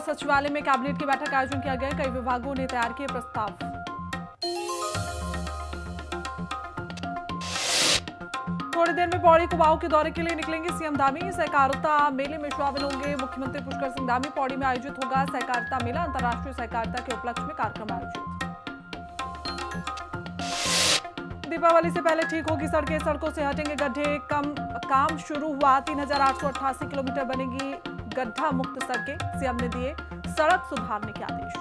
सचिवालय में कैबिनेट की बैठक का आयोजन किया गया। कई विभागों ने तैयार किए प्रस्ताव। थोड़ी देर में पौड़ी कुमाऊं के दौरे के लिए निकलेंगे सीएम धामी। सहकारिता मेले में शामिल होंगे मुख्यमंत्री पुष्कर सिंह धामी। पौड़ी में आयोजित होगा सहकारिता मेला। अंतर्राष्ट्रीय सहकारिता के उपलक्ष्य में कार्यक्रम आयोजित। दीपावली से पहले ठीक होगी सड़कें, सड़कों से हटेंगे गड्ढे। काम शुरू हुआ। 3888 किलोमीटर बनेगी गड्ढा मुक्त सड़कें। सीएम ने दिए सड़क सुधारने के आदेश।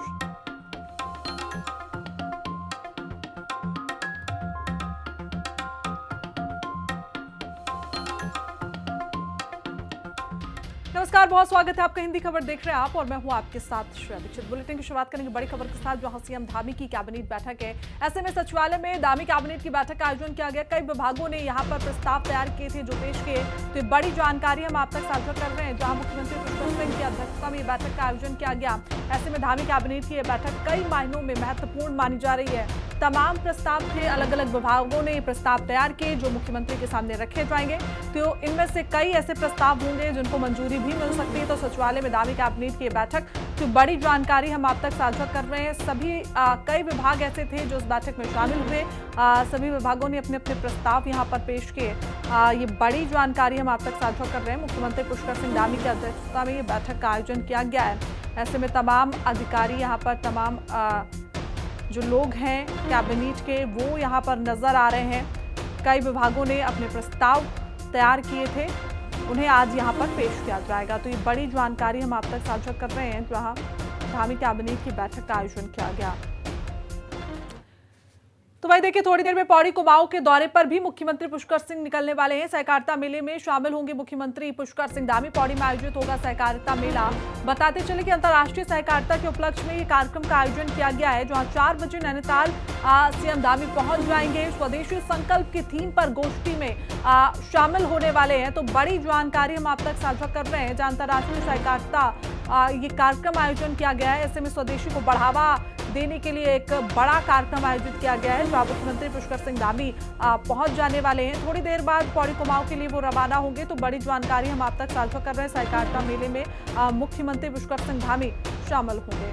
नमस्कार, बहुत स्वागत है आपका। हिंदी खबर देख रहे हैं आप और मैं हूं आपके साथ श्रेया दीक्षित। बुलेटिन की शुरुआत करेंगे बड़ी खबर के साथ, जहां सीएम धामी की कैबिनेट बैठक है। ऐसे में सचिवालय में धामी कैबिनेट की बैठक का आयोजन किया गया। कई विभागों ने यहां पर प्रस्ताव तैयार किए थे जो पेश किए। तो ये बड़ी जानकारी हम आप तक साझा कर रहे हैं, जहां मुख्यमंत्री पुष्कर सिंह की अध्यक्षता में बैठक का आयोजन किया गया। ऐसे में धामी कैबिनेट की यह बैठक कई मायनों में महत्वपूर्ण मानी जा रही है। तमाम प्रस्ताव थे, अलग अलग विभागों ने प्रस्ताव तैयार किए जो मुख्यमंत्री के सामने रखे जाएंगे। तो इनमें से कई ऐसे प्रस्ताव होंगे जिनको मंजूरी भी मिल सकती है। तो सचिवालय में धामी कैबिनेट की बैठक तो बड़ी जानकारी हम आप तक साझा कर रहे हैं। सभी कई विभाग ऐसे थे जो इस बैठक में शामिल हुए। सभी विभागों ने अपने अपने प्रस्ताव यहां पर पेश किए। ये बड़ी जानकारी हम आप तक साझा कर रहे हैं। मुख्यमंत्री पुष्कर सिंह धामी की अध्यक्षता में ये बैठक का आयोजन किया गया है। ऐसे में तमाम अधिकारी यहाँ पर, तमाम जो लोग हैं कैबिनेट के, वो यहाँ पर नजर आ रहे हैं। कई विभागों ने अपने प्रस्ताव तैयार किए थे, उन्हें आज यहाँ पर पेश किया जाएगा। तो ये बड़ी जानकारी हम आप तक साझा कर रहे हैं, जहाँ धामी कैबिनेट की बैठक का आयोजन किया गया। तो भाई देखिए, थोड़ी देर में पौड़ी कुमाऊं के दौरे पर भी मुख्यमंत्री पुष्कर सिंह निकलने वाले हैं। सहकारिता मेले में शामिल होंगे मुख्यमंत्री पुष्कर सिंह धामी। पौड़ी में आयोजित होगा सहकारिता मेला। बताते चले कि अंतर्राष्ट्रीय सहकारिता के उपलक्ष्य में ये कार्यक्रम का आयोजन किया गया है, जहां 4 बजे नैनीताल सीएम धामी पहुंच जाएंगे। स्वदेशी संकल्प की थीम पर गोष्ठी में शामिल होने वाले हैं। तो बड़ी जानकारी हम आप तक साझा कर रहे हैं, जहां अंतर्राष्ट्रीय सहकारिता ये कार्यक्रम आयोजन किया गया है। ऐसे में स्वदेशी को बढ़ावा देने के लिए एक बड़ा कार्यक्रम आयोजित किया गया है, जहां मुख्यमंत्री पुष्कर सिंह धामी पहुंच जाने वाले हैं। थोड़ी देर बाद पौड़ी कुमाऊं के लिए वो रवाना होंगे। तो बड़ी जानकारी हम आप तक साझा कर रहे हैं। सहकारिता मेले में मुख्यमंत्री पुष्कर सिंह धामी शामिल होंगे।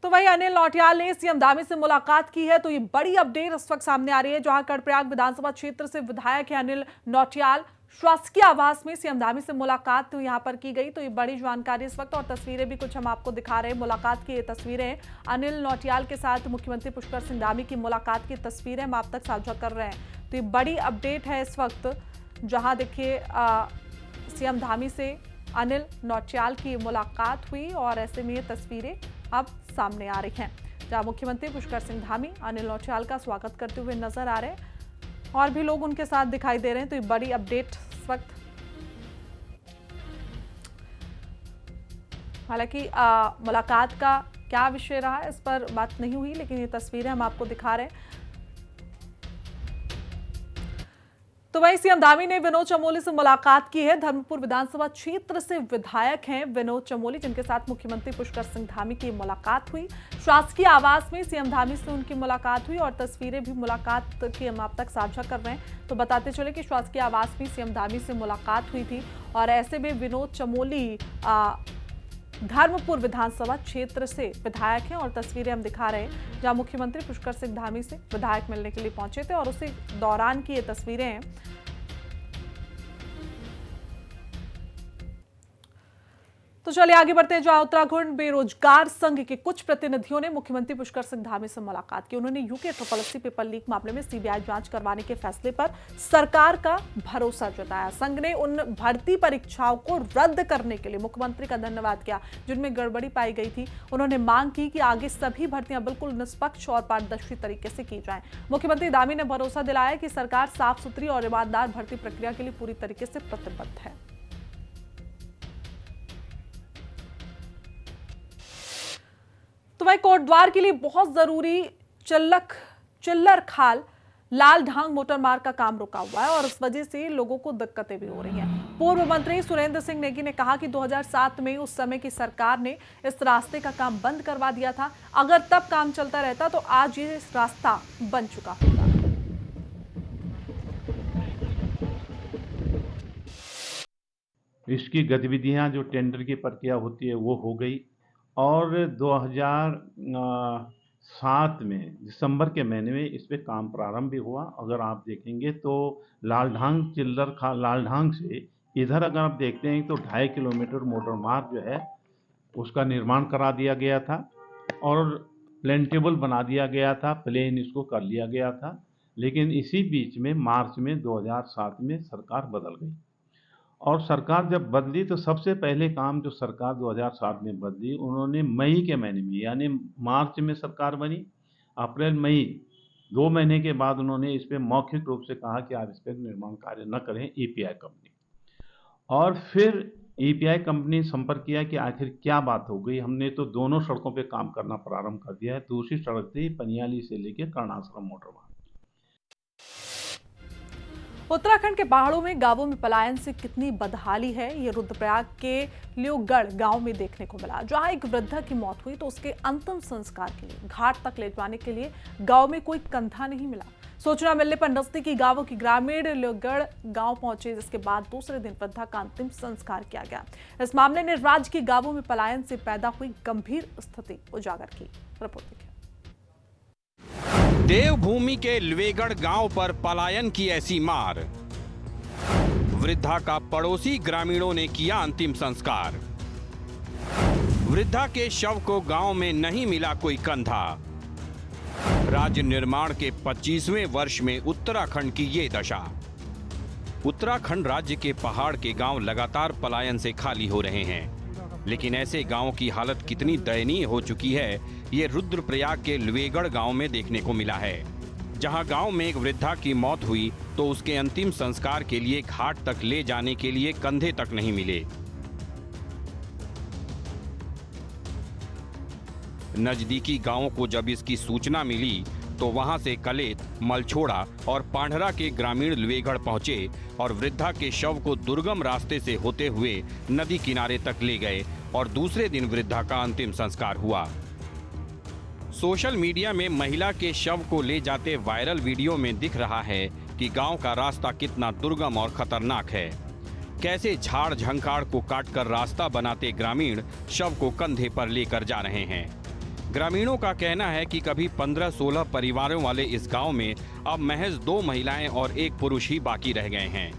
तो वही अनिल नौटियाल ने सीएम धामी से मुलाकात की है। तो ये बड़ी अपडेट इस वक्त सामने आ रही है, जहां कर्णप्रयाग विधानसभा क्षेत्र से विधायक है अनिल नौटियाल। शासकीय आवास में सीएम धामी से मुलाकात तो यहां पर की गई। तो ये बड़ी जानकारी इस वक्त, और तस्वीरें भी कुछ हम आपको दिखा रहे हैं। मुलाकात की ये तस्वीरें, अनिल नौटियाल के साथ मुख्यमंत्री पुष्कर सिंह धामी की मुलाकात की तस्वीरें हम आप तक साझा कर रहे हैं। तो ये बड़ी अपडेट है इस वक्त, जहां देखिए सीएम धामी से अनिल नौटियाल की मुलाकात हुई और ऐसे में ये तस्वीरें अब सामने आ रही हैं, जहां मुख्यमंत्री पुष्कर सिंह धामी अनिल नौटियाल का स्वागत करते हुए नजर आ रहे हैं और भी लोग उनके साथ दिखाई दे रहे हैं। तो ये बड़ी अपडेट इस वक्त। हालांकि मुलाकात का क्या विषय रहा इस पर बात नहीं हुई, लेकिन ये तस्वीरें हम आपको दिखा रहे हैं। तो वहीं सीएम धामी ने विनोद चमोली से मुलाकात की है। धर्मपुर विधानसभा क्षेत्र से विधायक हैं विनोद चमोली, जिनके साथ मुख्यमंत्री पुष्कर सिंह धामी की मुलाकात हुई। शासकीय आवास में सीएम धामी से उनकी मुलाकात हुई और तस्वीरें भी मुलाकात की हम आप तक साझा कर रहे हैं। तो बताते चले कि शासकीय आवास में सीएम धामी से मुलाकात हुई थी और ऐसे में विनोद चमोली धर्मपुर विधानसभा क्षेत्र से विधायक हैं और तस्वीरें हम दिखा रहे हैं, जहां मुख्यमंत्री पुष्कर सिंह धामी से विधायक मिलने के लिए पहुंचे थे और उसी दौरान की ये तस्वीरें हैं। तो चलिए आगे बढ़ते हैं, जहां उत्तराखंड बेरोजगार संघ के कुछ प्रतिनिधियों ने मुख्यमंत्री पुष्कर सिंह धामी से मुलाकात की। उन्होंने यूके SSSC पेपर लीक मामले में सीबीआई जांच करवाने के फैसले पर सरकार का भरोसा जताया। संघ ने उन भर्ती परीक्षाओं को रद्द करने के लिए मुख्यमंत्री का धन्यवाद किया जिनमें गड़बड़ी पाई गई थी। उन्होंने मांग की कि आगे सभी भर्तियां बिल्कुल निष्पक्ष और पारदर्शी तरीके से की जाएं। मुख्यमंत्री धामी ने भरोसा दिलाया कि सरकार साफ सुथरी और ईमानदार भर्ती प्रक्रिया के लिए पूरी तरीके से प्रतिबद्ध है। तो वही कोटद्वार के लिए बहुत जरूरी चिल्लर खाल लाल ढांग मोटर मार्ग का काम रुका हुआ है और इस वजह से लोगों को दिक्कतें भी हो रही हैं। पूर्व मंत्री सुरेंद्र सिंह नेगी ने कहा कि 2007 में उस समय की सरकार ने इस रास्ते का काम बंद करवा दिया था। अगर तब काम चलता रहता तो आज ये रास्ता बन चुका होता। इसकी गतिविधियां जो टेंडर की प्रक्रिया होती है वो हो गई। और 2007 में दिसंबर के महीने में इस पे काम प्रारंभ भी हुआ। अगर आप देखेंगे तो लालढांग से इधर अगर आप देखते हैं तो 2.5 किलोमीटर मोटर मार्ग जो है उसका निर्माण करा दिया गया था और प्लेंटेबल बना दिया गया था, प्लेन इसको कर लिया गया था। लेकिन इसी बीच में मार्च में 2007 में सरकार बदल गई और सरकार जब बदली तो सबसे पहले काम जो सरकार 2007 में बदली, उन्होंने मई के महीने में, यानी मार्च में सरकार बनी, अप्रैल मई 2 महीने के बाद उन्होंने इस पे मौखिक रूप से कहा कि आप इस पर निर्माण कार्य न करें, ईपीआई कंपनी। और फिर ईपीआई कंपनी संपर्क किया कि आखिर क्या बात हो गई। हमने तो दोनों सड़कों पे काम करना प्रारंभ कर दिया है। दूसरी सड़क थी पनियाली से लेकर कर्णाश्रम मोटर मार्ग। उत्तराखंड के पहाड़ों में गांवों में पलायन से कितनी बदहाली है ये रुद्रप्रयाग के लियोगढ़ गांव में देखने को मिला। जहां एक वृद्धा की मौत हुई तो उसके अंतिम संस्कार के लिए घाट तक ले जाने के लिए गांव में कोई कंधा नहीं मिला। सूचना मिलने पर नजदीकी गांवों की ग्रामीण लियोगढ़ गांव पहुंचे, जिसके बाद दूसरे दिन वृद्धा का अंतिम संस्कार किया गया। इस मामले ने राज्य के गांवों में पलायन से पैदा हुई गंभीर स्थिति उजागर की। रिपोर्ट देखिए। देवभूमि के लियोगढ़ गांव पर पलायन की ऐसी मार, वृद्धा का पड़ोसी ग्रामीणों ने किया अंतिम संस्कार। वृद्धा के शव को गांव में नहीं मिला कोई कंधा। राज्य निर्माण के 25वें वर्ष में उत्तराखंड की ये दशा। उत्तराखंड राज्य के पहाड़ के गांव लगातार पलायन से खाली हो रहे हैं, लेकिन ऐसे गांवों की हालत कितनी दयनीय हो चुकी है ये रुद्रप्रयाग के लियोगढ़ गांव में देखने को मिला है। जहां गांव में एक वृद्धा की मौत हुई तो उसके अंतिम संस्कार के लिए घाट तक ले जाने के लिए कंधे तक नहीं मिले। नजदीकी गांवों को जब इसकी सूचना मिली तो वहां से कलेत, मलछोड़ा और पांढरा के ग्रामीण लियोगढ़ पहुंचे और वृद्धा के शव को दुर्गम रास्ते से होते हुए नदी किनारे तक ले गए और दूसरे दिन वृद्धा का अंतिम संस्कार हुआ। सोशल मीडिया में महिला के शव को ले जाते वायरल वीडियो में दिख रहा है कि गांव का रास्ता कितना दुर्गम और खतरनाक है। कैसे झाड़ झंकाड़ को काटकर रास्ता बनाते ग्रामीण शव को कंधे पर लेकर जा रहे हैं। ग्रामीणों का कहना है कि कभी 15-16 परिवारों वाले इस गांव में अब महज 2 महिलाएं और 1 पुरुष ही बाकी रह गए हैं।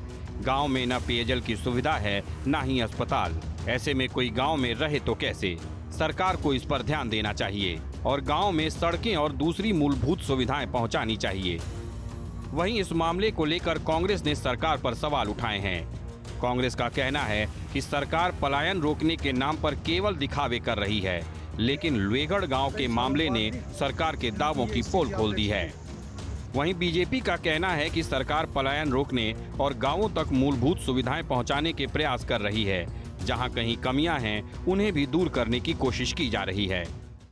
गांव में न पेयजल की सुविधा है, न ही अस्पताल। ऐसे में कोई गांव में रहे तो कैसे? सरकार को इस पर ध्यान देना चाहिए और गांव में सड़कें और दूसरी मूलभूत सुविधाएं पहुंचानी चाहिए। वहीं इस मामले को लेकर कांग्रेस ने सरकार पर सवाल उठाए हैं। कांग्रेस का कहना है कि सरकार पलायन रोकने के नाम पर केवल दिखावे कर रही है, लेकिन लियोगढ़ गांव के मामले ने सरकार के दावों की पोल खोल दी है। वहीं बीजेपी का कहना है कि सरकार पलायन रोकने और गांवों तक मूलभूत सुविधाएं पहुंचाने के प्रयास कर रही है। जहां कहीं कमियां हैं उन्हें भी दूर करने की कोशिश की जा रही है।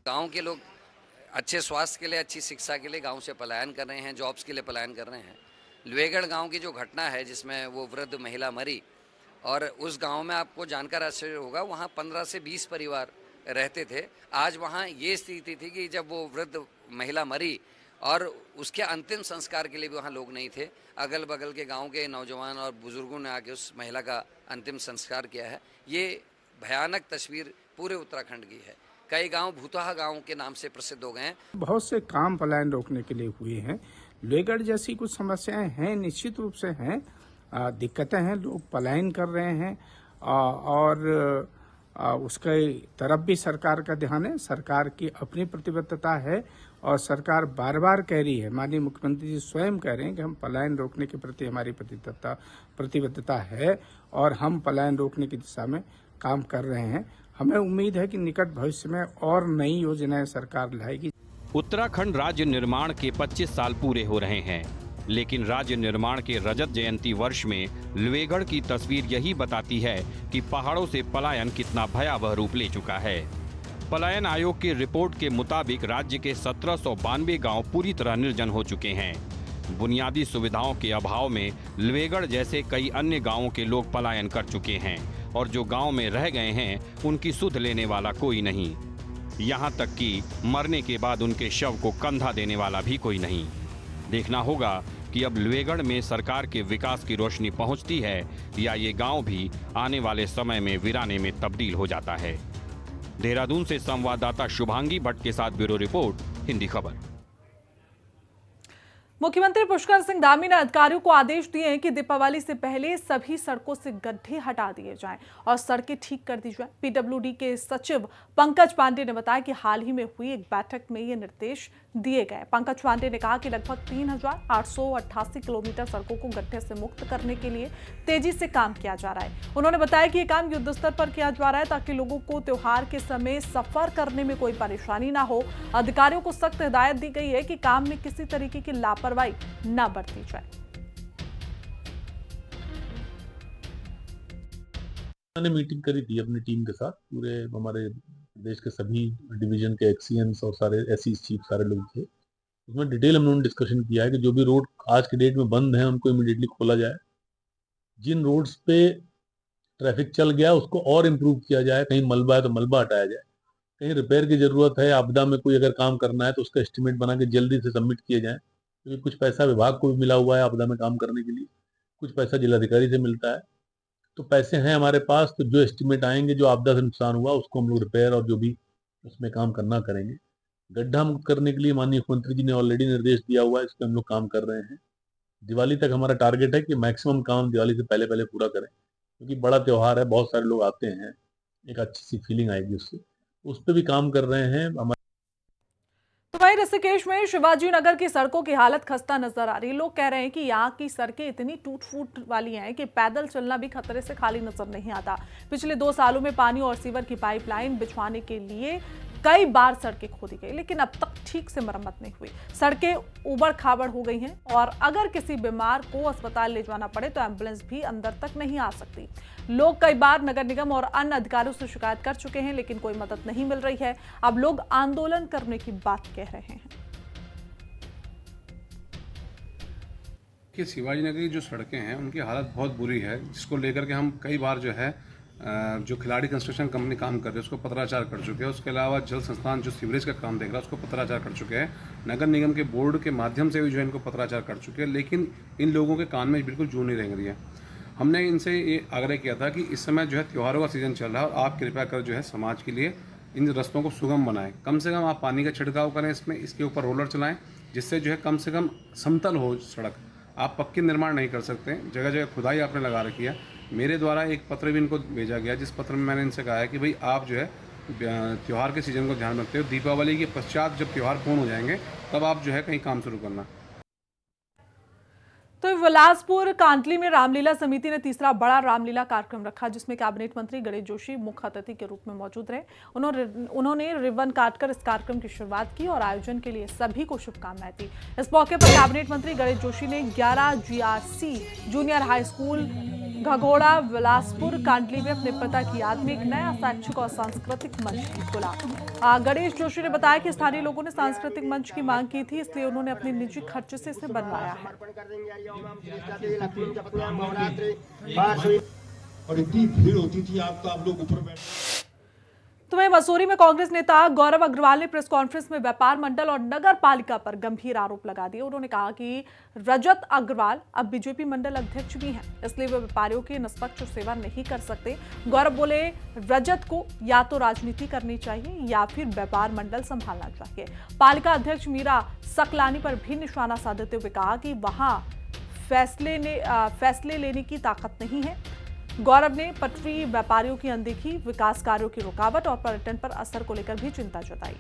गांव के लोग अच्छे स्वास्थ्य के लिए, अच्छी शिक्षा के लिए गांव से पलायन कर रहे हैं, जॉब्स के लिए पलायन कर रहे हैं। लियोगढ़ गांव की जो घटना है जिसमें वो वृद्ध महिला मरी, और उस गांव में आपको जानकर आश्चर्य होगा वहाँ 15 से 20 परिवार रहते थे। आज वहाँ ये स्थिति थी कि जब वो वृद्ध महिला मरी और उसके अंतिम संस्कार के लिए भी वहाँ लोग नहीं थे। अगल बगल के गांव के नौजवान और बुजुर्गों ने आके उस महिला का अंतिम संस्कार किया है। ये भयानक तस्वीर पूरे उत्तराखंड की है। कई गांव भूतहा गांव के नाम से प्रसिद्ध हो गए हैं। बहुत से काम पलायन रोकने के लिए हुए हैं। लियोगढ़ जैसी कुछ समस्याएं हैं, निश्चित रूप से हैं, दिक्कतें हैं, लोग पलायन कर रहे हैं और उसके तरफ भी सरकार का ध्यान है। सरकार की अपनी प्रतिबद्धता है और सरकार बार बार कह रही है, माननीय मुख्यमंत्री जी स्वयं कह रहे हैं कि हम पलायन रोकने के प्रति हमारी प्रतिबद्धता है और हम पलायन रोकने की दिशा में काम कर रहे हैं। हमें उम्मीद है कि निकट भविष्य में और नई योजनाएं सरकार लाएगी। उत्तराखंड राज्य निर्माण के 25 साल पूरे हो रहे हैं, लेकिन राज्य निर्माण के रजत जयंती वर्ष में लियोगढ़ की तस्वीर यही बताती है कि पहाड़ों से पलायन कितना भयावह रूप ले चुका है। पलायन आयोग की रिपोर्ट के मुताबिक राज्य के 1792 गांव पूरी तरह निर्जन हो चुके हैं। बुनियादी सुविधाओं के अभाव में लियोगढ़ जैसे कई अन्य गांवों के लोग पलायन कर चुके हैं और जो गांव में रह गए हैं उनकी सुध लेने वाला कोई नहीं। यहाँ तक कि मरने के बाद उनके शव को कंधा देने वाला भी कोई नहीं। देखना होगा कि अब लुएगढ़ में सरकार के विकास की रोशनी पहुंचती है या ये गांव भी आने वाले समय में वीराने में तब्दील हो जाता है। देहरादून से संवाददाता शुभांगी भट्ट के साथ ब्यूरो रिपोर्ट, हिंदी खबर। मुख्यमंत्री पुष्कर सिंह धामी ने अधिकारियों को आदेश दिए हैं कि दीपावली से पहले सभी सड़कों से गड्ढे हटा दिए जाएं और सड़कें ठीक कर दी जाएं। पीडब्ल्यूडी के सचिव पंकज पांडे ने बताया कि हाल ही में हुई एक बैठक में ये निर्देश दिए गए। पंकज पांडे ने कहा कि लगभग 3,888 किलोमीटर सड़कों को गड्ढे से मुक्त करने के लिए तेजी से काम किया जा रहा है। उन्होंने बताया कि ये काम युद्ध स्तर पर किया जा रहा है ताकि लोगों को त्योहार के समय सफर करने में कोई परेशानी ना हो। अधिकारियों को सख्त हिदायत दी गई है कि काम में किसी तरीके की लापरवाही न बरती जाए। मैंने मीटिंग करी थी अपनी टीम के साथ, पूरे हमारे देश के सभी डिवीजन के एक्सीएंस और सारे एसई चीफ सारे लोग थे। उसमें डिटेल हम लोगों ने डिस्कशन किया है कि जो भी रोड आज के डेट में बंद है उनको इमीडिएटली खोला जाए। जिन रोड्स पे ट्रैफिक चल गया उसको और इम्प्रूव किया जाए। कहीं मलबा है तो मलबा हटाया जाए, कहीं रिपेयर की जरूरत है, आपदा में कोई अगर काम करना है तो उसका एस्टिमेट बना के जल्दी से सबमिट किए जाए, क्योंकि कुछ पैसा विभाग को भी मिला हुआ है आपदा में काम करने के लिए, कुछ पैसा जिलाधिकारी से मिलता है। तो पैसे हैं हमारे पास, तो जो एस्टिमेट आएंगे जो आपदा से नुकसान हुआ उसको हम लोग रिपेयर और जो भी उसमें काम करना करेंगे। गड्ढा मुक्त करने के लिए माननीय मुख्यमंत्री जी ने ऑलरेडी निर्देश दिया हुआ है, इस पर हम लोग काम कर रहे हैं। दिवाली तक हमारा टारगेट है कि मैक्सिमम काम दिवाली से पहले पहले पूरा करें, क्योंकि बड़ा त्यौहार है, बहुत सारे लोग आते हैं, एक अच्छी सी फीलिंग आएगी उससे। उस पर भी काम कर रहे हैं। तो वहीं ऋषिकेश में शिवाजी नगर की सड़कों की हालत खस्ता नजर आ रही है। लोग कह रहे हैं कि यहाँ की सड़कें इतनी टूट फूट वाली हैं कि पैदल चलना भी खतरे से खाली नजर नहीं आता। पिछले 2 सालों में पानी और सीवर की पाइपलाइन बिछवाने के लिए कई बार सड़कें खोदी गई, लेकिन अब तक ठीक से मरम्मत नहीं हुई। सड़कें उबड़ खाबड़ हो गई हैं और अगर किसी बीमार को अस्पताल ले जाना पड़े तो एम्बुलेंस भी अंदर तक नहीं आ सकती। लोग कई बार नगर निगम और अन्य अधिकारियों से शिकायत कर चुके हैं, लेकिन कोई मदद नहीं मिल रही है। अब लोग आंदोलन करने की बात कह रहे हैं। कि शिवाजी नगर की जो सड़कें हैं उनकी हालत बहुत बुरी है, जिसको लेकर के हम कई बार जो है जो खिलाड़ी कंस्ट्रक्शन कंपनी काम कर रही है उसको पत्राचार कर चुके हैं। उसके अलावा जल संस्थान जो सीवरेज का काम देख रहा है उसको पत्राचार कर चुके हैं। नगर निगम के बोर्ड के माध्यम से भी जो है इनको पत्राचार कर चुके हैं, लेकिन इन लोगों के कान में बिल्कुल जू नहीं रेंग रही है। हमने इनसे ये आग्रह किया था कि इस समय जो है त्योहारों का सीजन चल रहा है और आप कृपया कर जो है समाज के लिए इन रस्तों को सुगम बनाएं। कम से कम आप पानी का छिड़काव करें, इसके ऊपर रोलर चलाएं, जिससे जो है कम से कम समतल हो सड़क। आप पक्के निर्माण नहीं कर सकते, जगह जगह खुदाई आपने लगा रखी है। मेरे द्वारा एक पत्र भी इनको भेजा गया, जिस पत्र में मैंने इनसे कहा है कि भाई आप जो है त्यौहार के सीजन को ध्यान रखते हो, दीपावली के पश्चात जब त्यौहार पूर्ण हो जाएंगे तब आप जो है कहीं काम शुरू करना। तो बिलासपुर कांटली में रामलीला समिति ने तीसरा बड़ा रामलीला कार्यक्रम रखा, जिसमें कैबिनेट मंत्री गणेश जोशी मुख्य अतिथि के रूप में मौजूद रहे। उन्होंने रिबन काटकर इस कार्यक्रम की शुरुआत की और आयोजन के लिए सभी को शुभकामनाएं दी। इस मौके पर कैबिनेट मंत्री गणेश जोशी ने 11 GRC junior high school Ghaghoda Bilaspur Kantli में अपने पिता की याद में एक नया शैक्षिक और सांस्कृतिक मंच खोला। गणेश जोशी ने बताया कि स्थानीय लोगों ने सांस्कृतिक मंच की मांग की थी, इसलिए उन्होंने अपने निजी खर्च से इसे बनवाया है। और इतनी भीड़ होती थी, आप लोग ऊपर बैठ। तो वहीं मसूरी में कांग्रेस नेता गौरव अग्रवाल ने प्रेस कॉन्फ्रेंस में व्यापार मंडल और नगर पालिका पर गंभीर आरोप लगा दिए। उन्होंने कहा कि रजत अग्रवाल अब बीजेपी मंडल अध्यक्ष भी हैं, इसलिए वे व्यापारियों की निष्पक्ष सेवा नहीं कर सकते। गौरव बोले, रजत को या तो राजनीति करनी चाहिए या फिर व्यापार मंडल संभालना चाहिए। पालिका अध्यक्ष मीरा सकलानी पर भी निशाना साधते हुए कहा कि वहां फैसले लेने की ताकत नहीं है। गौरव ने पटरी व्यापारियों की अनदेखी, विकास कार्यों की रुकावट और पर्यटन पर असर को लेकर भी चिंता जताई।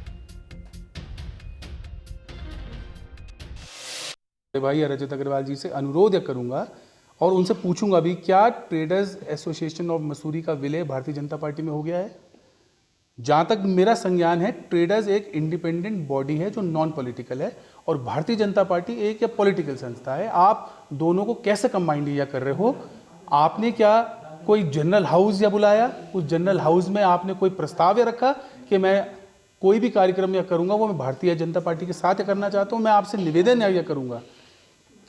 भाई रजत अग्रवाल जी से अनुरोध करूंगा और उनसे पूछूंगा भी, क्या ट्रेडर्स एसोसिएशन ऑफ मसूरी का विलय भारतीय जनता पार्टी में हो गया है? जहां तक मेरा संज्ञान है, ट्रेडर्स एक इंडिपेंडेंट बॉडी है जो नॉन पॉलिटिकल है और भारतीय जनता पार्टी एक या पॉलिटिकल संस्था है। आप दोनों को कैसे कंबाइंड या कर रहे हो? आपने क्या कोई जनरल हाउस या बुलाया? उस जनरल हाउस में आपने कोई प्रस्ताव या रखा कि मैं कोई भी कार्यक्रम या करूंगा वो मैं भारतीय जनता पार्टी के साथ करना चाहता हूं? मैं आपसे निवेदन या करूंगा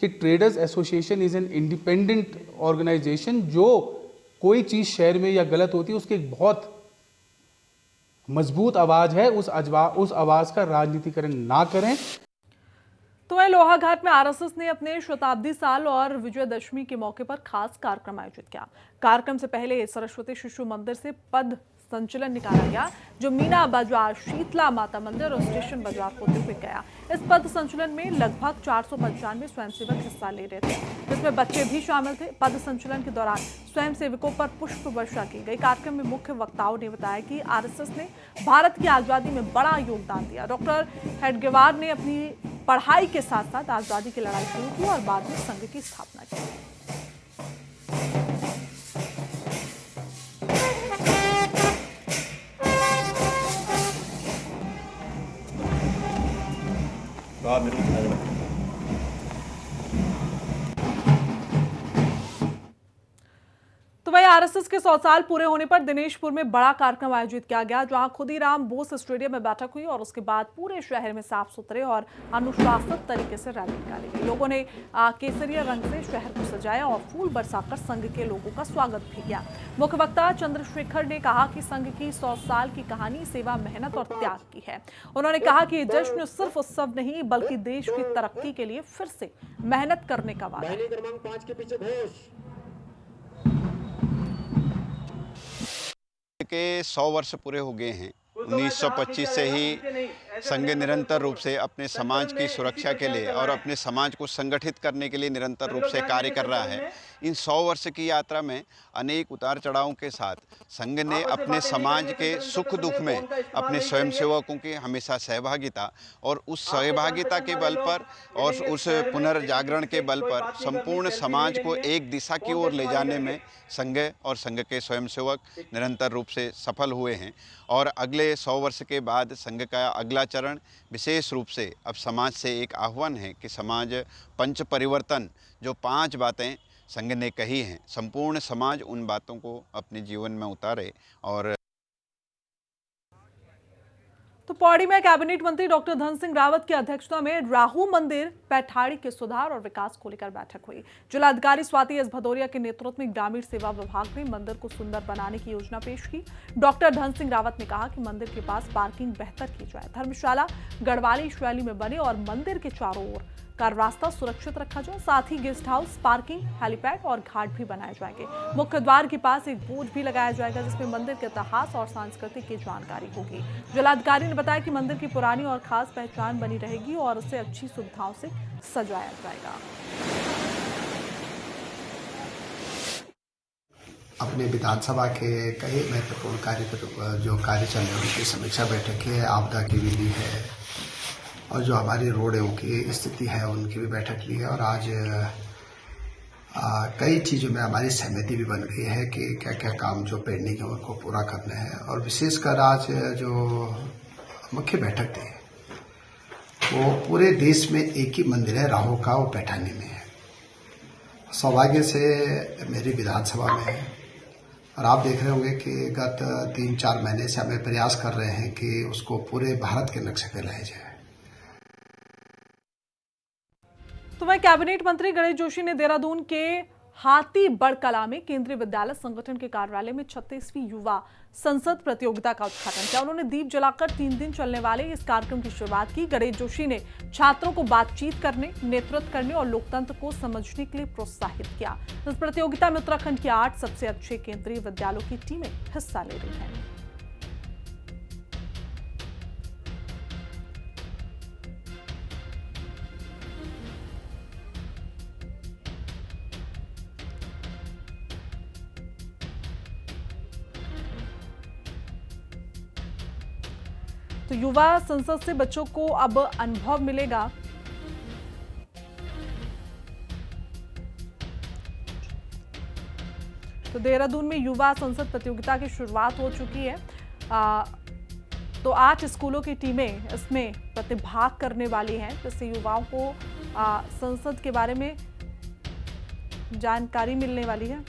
कि traders association is an independent organisation. जो कोई चीज शहर में या गलत होती है उसकी एक बहुत मजबूत आवाज है, उस आवाज का राजनीतिकरण ना करें। तो वहीं लोहाघाट में आरएसएस ने अपने शताब्दी साल और विजयदशमी के मौके पर खास कार्यक्रम आयोजित किया। कार्यक्रम से पहले सरस्वती शिशु मंदिर से पद संचलन निकाला गया, जो मीना बाजार, शीतला माता मंदिर और स्टेशन बाजार होते हुए गया। इस पद संचलन में लगभग 495 स्वयंसेवक हिस्सा ले रहे थे, जिसमें बच्चे भी शामिल थे। पद संचलन के दौरान स्वयंसेवकों पर पुष्प वर्षा की गई। कार्यक्रम में मुख्य वक्ताओं ने बताया कि आरएसएस ने भारत की आजादी में बड़ा योगदान दिया। डॉक्टर हेडगेवार ने अपनी पढ़ाई के साथ साथ आजादी की लड़ाई शुरू की और बाद में संघ की स्थापना की। तो वहीं आरएसएस के 100 साल पूरे होने पर दिनेशपुर में बड़ा कार्यक्रम आयोजित किया गया, जहां खुदीराम बोस स्टेडियम में बैठक हुई और उसके बाद पूरे शहर में साफ सुथरे और अनुशासित तरीके से रैली निकाली गई। लोगों ने केसरिया रंग से शहर को सजाया और फूल बरसाकर संघ के लोगों का स्वागत भी किया। मुख्य वक्ता चंद्रशेखर ने कहा कि संघ की 100 साल की कहानी सेवा, मेहनत और त्याग की है। उन्होंने कहा कि ये जश्न सिर्फ उत्सव नहीं बल्कि देश की तरक्की के लिए फिर से मेहनत करने का वादा है। के 100 वर्ष पूरे हो गए हैं। 1925 से ही संघ निरंतर रूप से अपने समाज की सुरक्षा के लिए और अपने समाज को संगठित करने के लिए निरंतर रूप से कार्य कर रहा है। इन 100 वर्ष की यात्रा में अनेक उतार चढ़ावों के साथ संघ ने अपने समाज के सुख दुख में अपने स्वयंसेवकों की हमेशा सहभागिता और उस सहभागिता के बल पर और उस पुनर्जागरण के बल पर संपूर्ण समाज को एक दिशा की ओर ले जाने में संघ और संघ के स्वयंसेवक निरंतर रूप से सफल हुए हैं। और अगले 100 वर्ष के बाद संघ का अगला चरण विशेष रूप से अब समाज से एक आह्वान है कि समाज पंच परिवर्तन, जो 5 बातें संघ ने कही हैं, संपूर्ण समाज उन बातों को अपने जीवन में उतारे। और तो पौड़ी में कैबिनेट मंत्री डॉक्टर धन सिंह रावत की अध्यक्षता में राहू मंदिर पैठाड़ी के सुधार और विकास को लेकर बैठक हुई। जिलाधिकारी स्वाति एस भदौरिया के नेतृत्व में ग्रामीण सेवा विभाग ने मंदिर को सुंदर बनाने की योजना पेश की। डॉक्टर धन सिंह रावत ने कहा कि मंदिर के पास पार्किंग बेहतर की जाए, धर्मशाला गढ़वाली शैली में बने और मंदिर के चारों ओर का रास्ता सुरक्षित रखा जाए। साथ ही गेस्ट हाउस, पार्किंग, हेलीपैड और घाट भी बनाए जाएंगे। मुख्य द्वार के पास एक बोर्ड भी लगाया जाएगा, जिसमें मंदिर के इतिहास और संस्कृति की जानकारी होगी। जिलाधिकारी ने बताया कि मंदिर की पुरानी और खास पहचान बनी रहेगी और उसे अच्छी सुविधाओं से सजाया जाएगा। अपने विधानसभा के कई महत्वपूर्ण कार्य जो कार्य चल रहे हैं उनकी समीक्षा बैठक है, आपदा की भी ली है और जो हमारी रोडों की स्थिति है उनकी भी बैठक ली है। और आज कई चीज़ों में हमारी सहमति भी बन गई है कि क्या क्या काम जो पेंडिंग है उनको पूरा करना है। और विशेषकर आज जो मुख्य बैठक थी वो पूरे देश में एक ही मंदिर है राहू का, वो पैठानी में है। सौभाग्य से मेरी विधानसभा में है और आप देख रहे होंगे कि गत 3-4 महीने से हमें प्रयास कर रहे हैं कि उसको पूरे भारत के नक्शे पर लाया जाए। तो वह कैबिनेट मंत्री गणेश जोशी ने देहरादून के हाथी बड़कला में केंद्रीय विद्यालय संगठन के कार्यालय में 36वीं युवा संसद प्रतियोगिता का उद्घाटन किया। उन्होंने दीप जलाकर 3 दिन चलने वाले इस कार्यक्रम की शुरुआत की। गणेश जोशी ने छात्रों को बातचीत करने, नेतृत्व करने और लोकतंत्र को समझने के लिए प्रोत्साहित किया। इस प्रतियोगिता में उत्तराखंड की 8 सबसे अच्छे केंद्रीय विद्यालयों की टीमें हिस्सा ले रही हैं। तो युवा संसद से बच्चों को अब अनुभव मिलेगा। तो देहरादून में युवा संसद प्रतियोगिता की शुरुआत हो चुकी है। तो 8 स्कूलों की टीमें इसमें प्रतिभाग करने वाली हैं, जिससे युवाओं को संसद के बारे में जानकारी मिलने वाली है।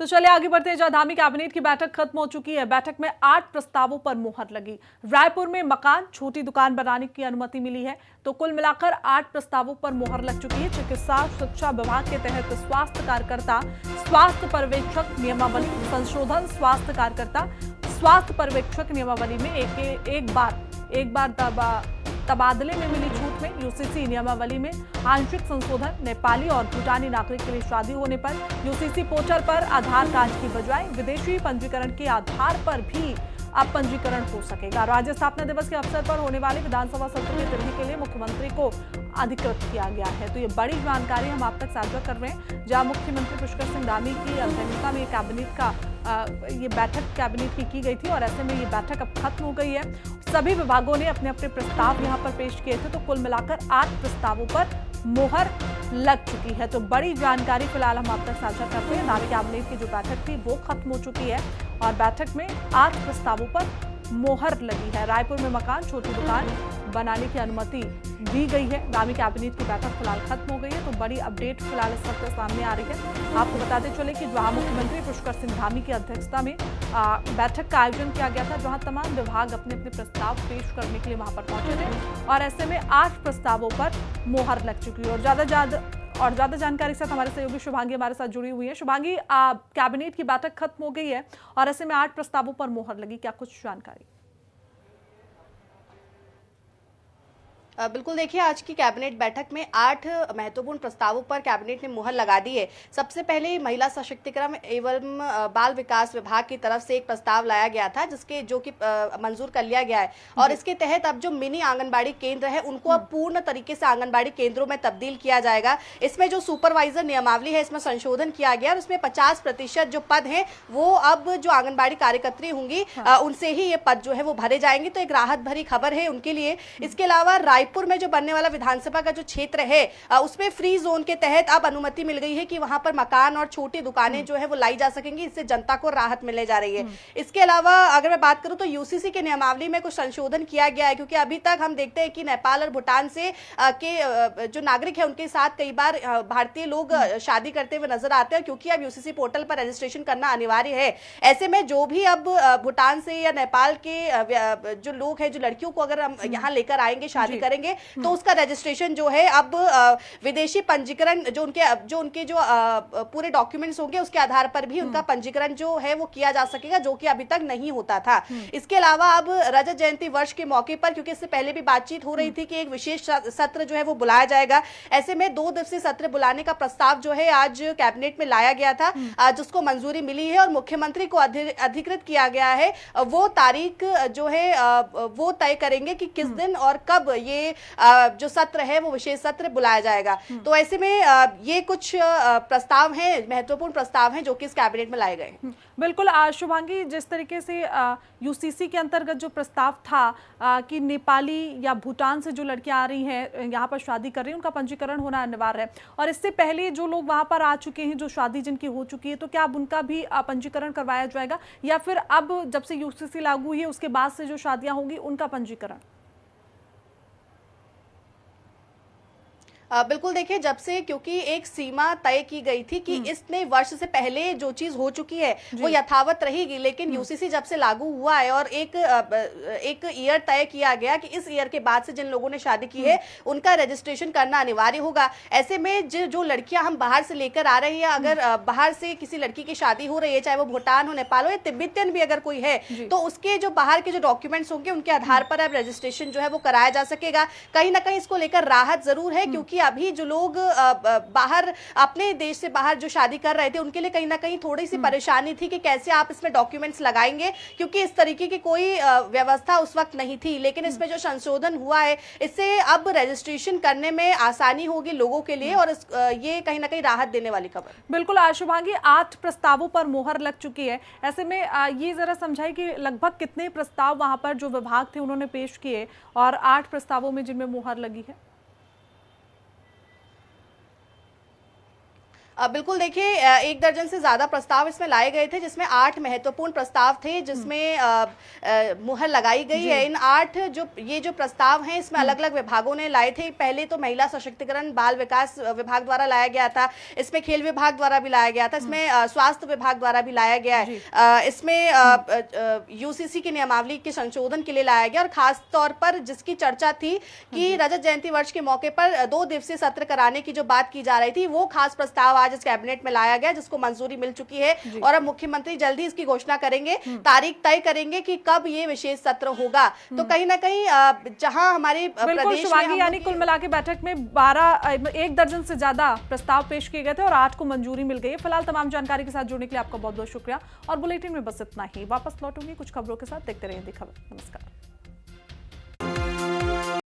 तो चलिए आगे बढ़ते हैं। जहां धामी कैबिनेट की बैठक खत्म हो चुकी है, बैठक में 8 प्रस्तावों पर मुहर लगी। रायपुर में मकान, छोटी दुकान बनाने की अनुमति मिली है। तो कुल मिलाकर 8 प्रस्तावों पर मुहर लग चुकी है। चिकित्सा शिक्षा विभाग के तहत स्वास्थ्य कार्यकर्ता, स्वास्थ्य पर्यवेक्षक नियमावली संशोधन, स्वास्थ्य कार्यकर्ता, स्वास्थ्य पर्यवेक्षक नियमावली में एक बार तबादले में मिली छूट में यूसीसी नियमावली में आंशिक संशोधन, नेपाली और भूटानी नागरिक के लिए शादी होने पर यूसीसी पोर्टल पर आधार कार्ड की बजाय विदेशी पंजीकरण के आधार पर भी अब पंजीकरण हो सकेगा। राज्य स्थापना दिवस के अवसर पर होने वाले विधानसभा सत्र की तिथि के लिए मुख्यमंत्री को अधिकृत किया गया है। तो ये बड़ी जानकारी हम आप तक साझा कर रहे हैं। जहां मुख्यमंत्री पुष्कर सिंह धामी की अध्यक्षता में कैबिनेट का ये बैठक कैबिनेट की गई थी और ऐसे में ये बैठक अब खत्म हो गई है। सभी विभागों ने अपने अपने प्रस्ताव यहाँ पर पेश किए थे। तो कुल मिलाकर 8 प्रस्तावों पर मुहर लग चुकी है। तो बड़ी जानकारी फिलहाल हम आप तक साझा करते हैं। धामी कैबिनेट की जो बैठक थी वो खत्म हो चुकी है और बैठक में 8 प्रस्तावों पर मोहर लगी है। रायपुर में मकान, छोटी दुकान बनाने की अनुमति दी गई है। धामी कैबिनेट की बैठक फिलहाल खत्म हो गई है। तो बड़ी अपडेट फिलहाल इस वक्त सामने आ रही है। आपको बताते चले कि जहां मुख्यमंत्री पुष्कर सिंह धामी की अध्यक्षता में बैठक का आयोजन किया गया था, जहां तमाम विभाग अपने अपने प्रस्ताव पेश करने के लिए वहां पर पहुंचे थे और ऐसे में 8 प्रस्तावों पर मोहर लग चुकी है। और ज्यादा जानकारी से हमारे सहयोगी शुभांगी हमारे साथ जुड़ी हुई है। शुभांगी, कैबिनेट की बैठक खत्म हो गई है और ऐसे में 8 प्रस्तावों पर मोहर लगी, क्या कुछ जानकारी? बिल्कुल, देखिए आज की कैबिनेट बैठक में 8 महत्वपूर्ण प्रस्तावों पर कैबिनेट ने मुहर लगा दी है। सबसे पहले महिला सशक्तिकरण एवं बाल विकास विभाग की तरफ से एक प्रस्ताव लाया गया था जो कि मंजूर कर लिया गया है और इसके तहत अब जो मिनी आंगनबाड़ी केंद्र है उनको अब पूर्ण तरीके से आंगनबाड़ी केंद्रों में तब्दील किया जाएगा। इसमें जो सुपरवाइजर नियमावली है इसमें संशोधन किया गया और उसमें 50% जो पद हैं वो अब जो आंगनबाड़ी कार्यकर्त्री होंगी उनसे ही ये पद जो है वो भरे जाएंगे। तो एक राहत भरी खबर है उनके लिए। इसके अलावा रायपुर में जो बनने वाला विधानसभा का जो क्षेत्र है उसमें फ्री जोन के तहत अब अनुमति मिल गई है कि वहां पर मकान और छोटी दुकानें जो है वो लाई जा सकेंगी। इससे जनता को राहत मिलने जा रही है। इसके अलावा अगर मैं बात करूं तो यूसीसी के नियमावली में कुछ संशोधन किया गया है, क्योंकि अभी तक हम देखते हैं कि नेपाल और भूटान से के जो नागरिक है उनके साथ कई बार भारतीय लोग शादी करते हुए नजर आते हैं, क्योंकि अब यूसीसी पोर्टल पर रजिस्ट्रेशन करना अनिवार्य है। ऐसे में जो भी अब भूटान से या नेपाल के जो लोग हैं, जो लड़कियों को अगर हम यहाँ लेकर आएंगे, शादी करेंगे, तो उसका रजिस्ट्रेशन जो है अब विदेशी पंजीकरण जो उनके पूरे डॉक्यूमेंट्स होंगे उसके आधार पर भी उनका पंजीकरण जो है वो किया जा सकेगा, जो कि अभी तक नहीं होता था। इसके अलावा अब रजत जयंती वर्ष के मौके पर, क्योंकि इससे पहले भी बातचीत हो रही थी कि एक विशेष सत्र जो है वो बुलाया जाएगा, ऐसे में 2 दिवसीय सत्र बुलाने का प्रस्ताव जो है आज कैबिनेट में लाया गया था, जिसको मंजूरी मिली है और मुख्यमंत्री को अधिकृत किया गया है। वो तारीख जो है वो तय करेंगे कि किस दिन और कब ये जो सत्र है वो विशेष सत्र बुलाया जाएगा। तो ऐसे में ये कुछ प्रस्ताव हैं, महत्वपूर्ण प्रस्ताव हैं जो कि इस कैबिनेट में लाए गए। बिल्कुल शुभांगी, जिस तरीके से यूसीसी के अंतर्गत जो प्रस्ताव था कि नेपाली या भूटान से जो लड़कियां आ रही हैं यहाँ पर शादी कर रही हैं, उनका पंजीकरण होना अनिवार्य है और इससे पहले जो लोग वहां पर आ चुके हैं, जो शादी जिनकी हो चुकी है, तो क्या अब उनका भी पंजीकरण करवाया जाएगा या फिर अब जब से यूसीसी लागू हुई है उसके बाद से जो शादियां होंगी उनका पंजीकरण? बिल्कुल, देखिए जब से क्योंकि एक सीमा तय की गई थी कि इतने वर्ष से पहले जो चीज हो चुकी है वो यथावत रहेगी, लेकिन यूसीसी जब से लागू हुआ है और एक ईयर तय किया गया कि इस ईयर के बाद से जिन लोगों ने शादी की है उनका रजिस्ट्रेशन करना अनिवार्य होगा। ऐसे में जो लड़कियां हम बाहर से लेकर आ रहे हैं, अगर बाहर से किसी लड़की की शादी हो रही है, चाहे वो भूटान हो, नेपाल हो या तिब्बतियन भी अगर कोई है, तो उसके जो बाहर के जो डॉक्यूमेंट्स होंगे उनके आधार पर अब रजिस्ट्रेशन जो है वो कराया जा सकेगा। कहीं ना कहीं इसको लेकर राहत जरूर है, क्योंकि अभी जो लोग बाहर अपने देश से बाहर जो शादी कर रहे थे उनके लिए कहीं ना कहीं थोड़ी सी परेशानी थी कि कैसे आप इसमें डॉक्यूमेंट्स लगाएंगे, क्योंकि इस तरीके की कोई व्यवस्था उस वक्त नहीं थी। लेकिन इसमें जो संशोधन हुआ है इससे अब रजिस्ट्रेशन करने में आसानी होगी लोगों के लिए और ये कहीं ना कहीं राहत देने वाली खबर। बिल्कुल शुभांगी, 8 प्रस्तावों पर मोहर लग चुकी है। ऐसे में ये जरा समझाइए कि लगभग कितने प्रस्ताव वहां पर जो विभाग थे उन्होंने पेश किए और 8 प्रस्तावों में जिनमें मोहर लगी है? बिल्कुल, देखिए 1 दर्जन से ज़्यादा प्रस्ताव इसमें लाए गए थे, जिसमें 8 महत्वपूर्ण प्रस्ताव थे, जिसमें मुहर लगाई गई है। इन 8 जो प्रस्ताव हैं, इसमें अलग-अलग विभागों ने लाए थे। पहले तो महिला सशक्तिकरण बाल विकास विभाग द्वारा लाया गया था, इसमें खेल विभाग द्वारा भी लाया गया था, इसमें स्वास्थ्य विभाग द्वारा भी लाया गया है, इसमें यूसीसी की नियमावली के संशोधन के लिए लाया गया, और खास तौर पर जिसकी चर्चा थी कि रजत जयंती वर्ष के मौके पर 2 दिवसीय सत्र कराने की जो बात की जा रही थी, वो खास प्रस्ताव आज इस कैबिनेट में लाया गया, जिसको मंजूरी मिल चुकी है। और अब मुख्यमंत्री जल्द ही इसकी घोषणा करेंगे, तारीख तय करेंगे कि कब ये विशेष सत्र होगा। तो कहीं ना कहीं जहां हमारे प्रदेश में यानी कुल मिला के बैठक में 1 दर्जन से ज्यादा प्रस्ताव पेश किए गए थे और 8 को मंजूरी मिल गई है। फिलहाल तमाम जानकारी के साथ जुड़ने के लिए आपका बहुत बहुत शुक्रिया, और बुलेटिन में बस इतना ही। वापस लौटूंगी कुछ खबरों के साथ। देखते रहिए हिंदी खबर। नमस्कार।